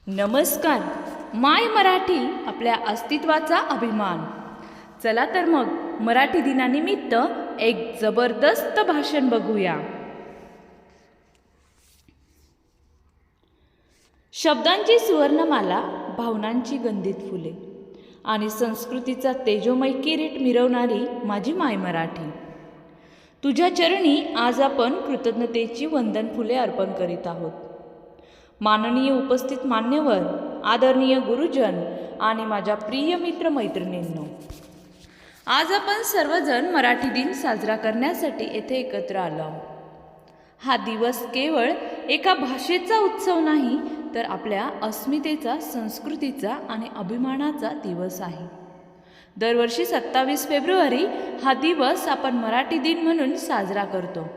नमस्कार. माय मराठी आपल्या अस्तित्वाचा अभिमान. चला तर मग मराठी दिनानिमित्त एक जबरदस्त भाषण बघूया. शब्दांची सुवर्णमाला, भावनांची गंधित फुले आणि संस्कृतीचा तेजोमय किरीट मिरवणारी माझी माय मराठी. तुझ्या चरणी आज आपण कृतज्ञतेची वंदन फुले अर्पण करीत आहोत. माननीय उपस्थित मान्यवर, आदरणीय गुरुजन आणि माझ्या प्रिय मित्र मैत्रिणींनो, आज आपण सर्वजण मराठी दिन साजरा करण्यासाठी येथे एकत्र आलो आहोत. हा दिवस केवळ एका भाषेचा उत्सव नाही, तर आपल्या अस्मितेचा, संस्कृतीचा आणि अभिमानाचा दिवस आहे. दरवर्षी 27 फेब्रुवारी हा दिवस आपण मराठी दिन म्हणून साजरा करतो.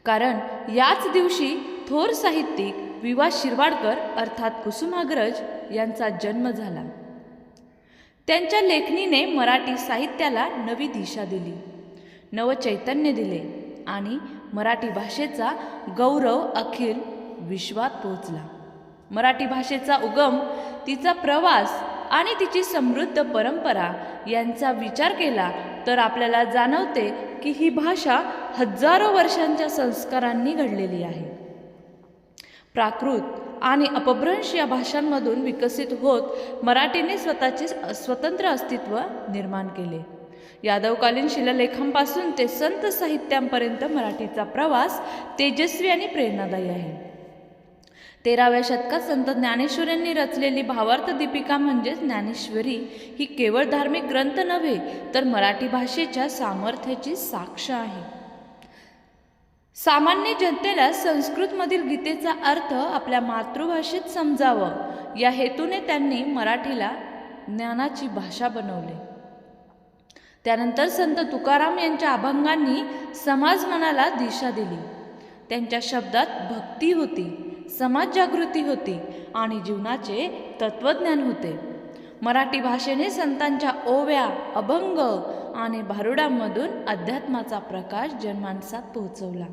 कारण याच दिवशी थोर साहित्यिक वि.वा. शिरवाडकर अर्थात कुसुमाग्रज यांचा जन्म झाला. त्यांच्या लेखणीने मराठी साहित्याला नवी दिशा दिली, नवचैतन्य दिले आणि मराठी भाषेचा गौरव अखिल विश्वात पोहोचला. मराठी भाषेचा उगम, तिचा प्रवास आणि तिची समृद्ध परंपरा यांचा विचार केला तर आपल्याला जाणवते की ही भाषा हजारो वर्षांच्या संस्कारांनी घडलेली आहे. प्राकृत आणि अपभ्रंश या भाषांमधून विकसित होत मराठीने स्वतःचे स्वतंत्र अस्तित्व निर्माण केले. यादवकालीन शिलालेखांपासून ते संत साहित्यांपर्यंत मराठीचा प्रवास तेजस्वी आणि प्रेरणादायी आहे. 13व्या शतकात संत ज्ञानेश्वर यांनी रचलेली भावार्थ दीपिका म्हणजेच ज्ञानेश्वरी ही केवळ धार्मिक ग्रंथ नव्हे, तर मराठी भाषेच्या सामर्थ्याची साक्ष आहे. सामान्य जनतेला संस्कृतमधील गीतेचा अर्थ आपल्या मातृभाषेत समजावं या हेतूने त्यांनी मराठीला ज्ञानाची भाषा बनवले. त्यानंतर संत तुकाराम यांच्या अभंगांनी समाज मनाला दिशा दिली. त्यांच्या शब्दात भक्ती होती, समाज जागृती होती आणि जीवनाचे तत्वज्ञान होते. मराठी भाषेने संतांच्या ओव्या, अभंग आणि भारुडांमधून अध्यात्माचा प्रकाश जनमानसात पोहोचवला.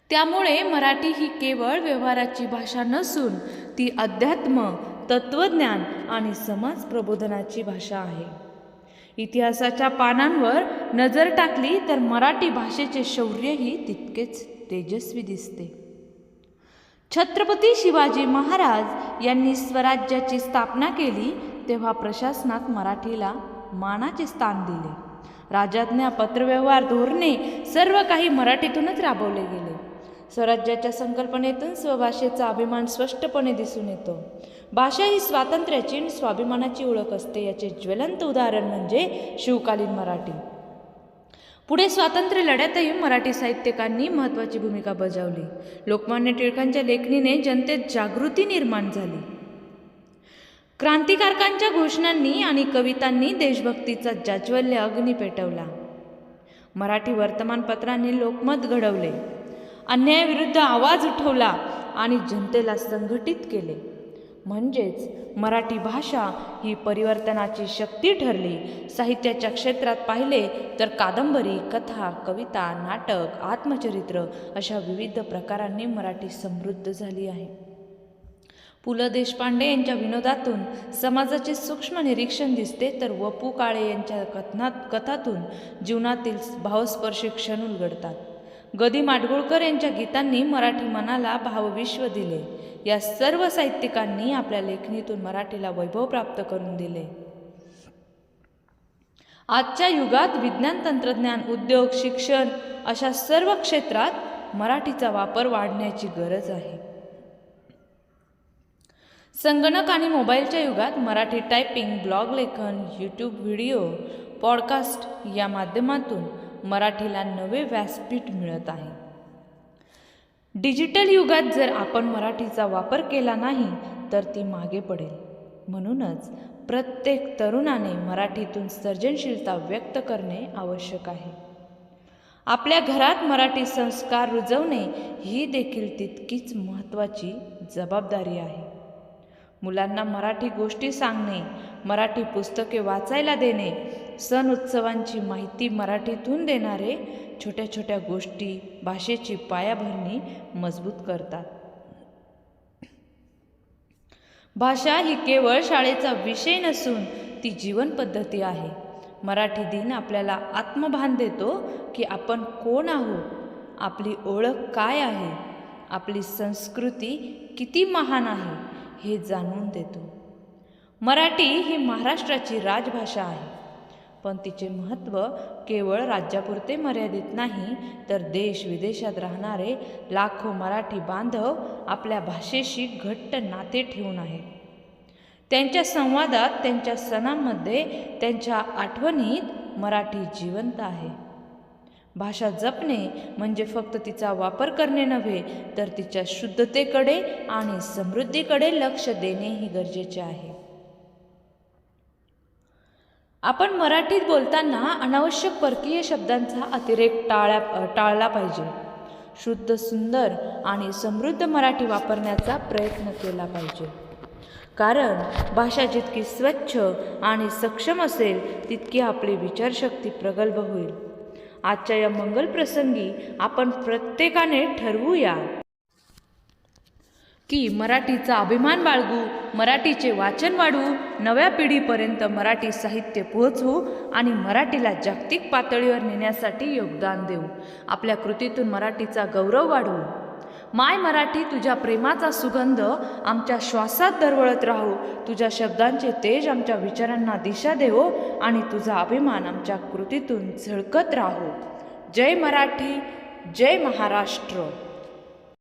त्यामुळे मराठी ही केवळ व्यवहाराची भाषा नसून ती अध्यात्म, तत्वज्ञान आणि समाज प्रबोधनाची भाषा आहे. इतिहासाच्या पानांवर नजर टाकली तर मराठी भाषेचे शौर्यही तितकेच तेजस्वी दिसते. छत्रपती शिवाजी महाराज यांनी स्वराज्याची स्थापना केली तेव्हा प्रशासनात मराठीला मानाचे स्थान दिले. राजज्ञा, पत्रव्यवहार, धोरणे सर्व काही मराठीतूनच राबवले गेले. स्वराज्याच्या संकल्पनेतून स्वभाषेचा अभिमान स्पष्टपणे दिसून येतो. भाषा ही स्वातंत्र्याची आणि स्वाभिमानाची ओळख असते. याचे ज्वलंत उदाहरण म्हणजे शिवकालीन मराठी. पुढे स्वातंत्र्य लढ्यातही मराठी साहित्यिकांनी महत्त्वाची भूमिका बजावली. लोकमान्य टिळकांच्या लेखणीने जनतेत जागृती निर्माण झाली. क्रांतिकारकांच्या घोषणांनी आणि कवितांनी देशभक्तीचा जाज्वल्य अग्नी पेटवला. मराठी वर्तमानपत्रांनी लोकमत घडवले, अन्यायाविरुद्ध आवाज उठवला आणि जनतेला संघटित केले. म्हणजेच मराठी भाषा ही परिवर्तनाची शक्ती ठरली. साहित्याच्या क्षेत्रात पाहिले तर कादंबरी, कथा, कविता, नाटक, आत्मचरित्र अशा विविध प्रकारांनी मराठी समृद्ध झाली आहे. पु ल देशपांडे यांच्या विनोदातून समाजाचे सूक्ष्म निरीक्षण दिसते, तर व पु काळे यांच्या कथातून जीवनातील भावस्पर्शी क्षण उलगडतात. ग दि. माडगूळकर यांच्या गीतांनी मराठी मनाला भावविश्व दिले. या सर्व साहित्यिकांनी आपल्या लेखणीतून मराठीला वैभव प्राप्त करून दिले. आजच्या युगात विज्ञान, तंत्रज्ञान, उद्योग, शिक्षण अशा सर्व क्षेत्रात मराठीचा वापर वाढण्याची गरज आहे. संगणक आणि मोबाईलच्या युगात मराठी टायपिंग, ब्लॉग लेखन, यूट्यूब व्हिडिओ, पॉडकास्ट या माध्यमातून मराठीला नवे व्यासपीठ मिळत आहे. डिजिटल युगात जर आपण मराठीचा वापर केला नाही तर ती मागे पडेल. म्हणूनच प्रत्येक तरुणाने मराठीतून सर्जनशीलता व्यक्त करणे आवश्यक आहे. आपल्या घरात मराठी संस्कार रुजवणे ही देखील तितकीच महत्त्वाची जबाबदारी आहे. मुलांना मराठी गोष्टी सांगणे, मराठी पुस्तके वाचायला देणे, सण उत्सवांची माहिती मराठीतून देणारे छोट्या छोट्या गोष्टी भाषेची पायाभरणी मजबूत करतात. भाषा ही केवळ शाळेचा विषय नसून ती जीवन पद्धती आहे. मराठी दिन आपल्याला आत्मभान देतो की आपण कोण आहोत, आपली ओळख काय आहे, आपली संस्कृती किती महान आहे हे जाणून देतो. मराठी ही महाराष्ट्राची राजभाषा आहे, पण तिचे महत्त्व केवळ राज्यापुरते मर्यादित नाही, तर देश विदेशात राहणारे लाखो मराठी बांधव आपल्या भाषेशी घट्ट नाते ठेवून आहेत. त्यांच्या संवादात, त्यांच्या सणांमध्ये, त्यांच्या आठवणीत मराठी जिवंत आहे. भाषा जपणे म्हणजे फक्त तिचा वापर करणे नव्हे, तर तिच्या शुद्धतेकडे आणि समृद्धीकडे लक्ष देणेही गरजेचे आहे. आपण मराठीत बोलताना अनावश्यक परकीय शब्दांचा अतिरेक टाळला पाहिजे. शुद्ध, सुंदर आणि समृद्ध मराठी वापरण्याचा प्रयत्न केला पाहिजे. कारण भाषा जितकी स्वच्छ आणि सक्षम असेल, तितकी आपली विचारशक्ती प्रगल्भ होईल. आजच्या या मंगल प्रसंगी आपण प्रत्येकाने ठरवूया की मराठीचा अभिमान बाळगू, मराठीचे वाचन वाढवू, नव्या पिढीपर्यंत मराठी साहित्य पोहोचवू आणि मराठीला जागतिक पातळीवर नेण्यासाठी योगदान देऊ. आपल्या कृतीतून मराठीचा गौरव वाढवू. माय मराठी, तुझ्या प्रेमाचा सुगंध आमच्या श्वासात दरवळत राहू. तुझ्या शब्दांचे तेज आमच्या विचारांना दिशा देवो आणि तुझा अभिमान आमच्या कृतीतून झळकत राहू. जय मराठी, जय महाराष्ट्र.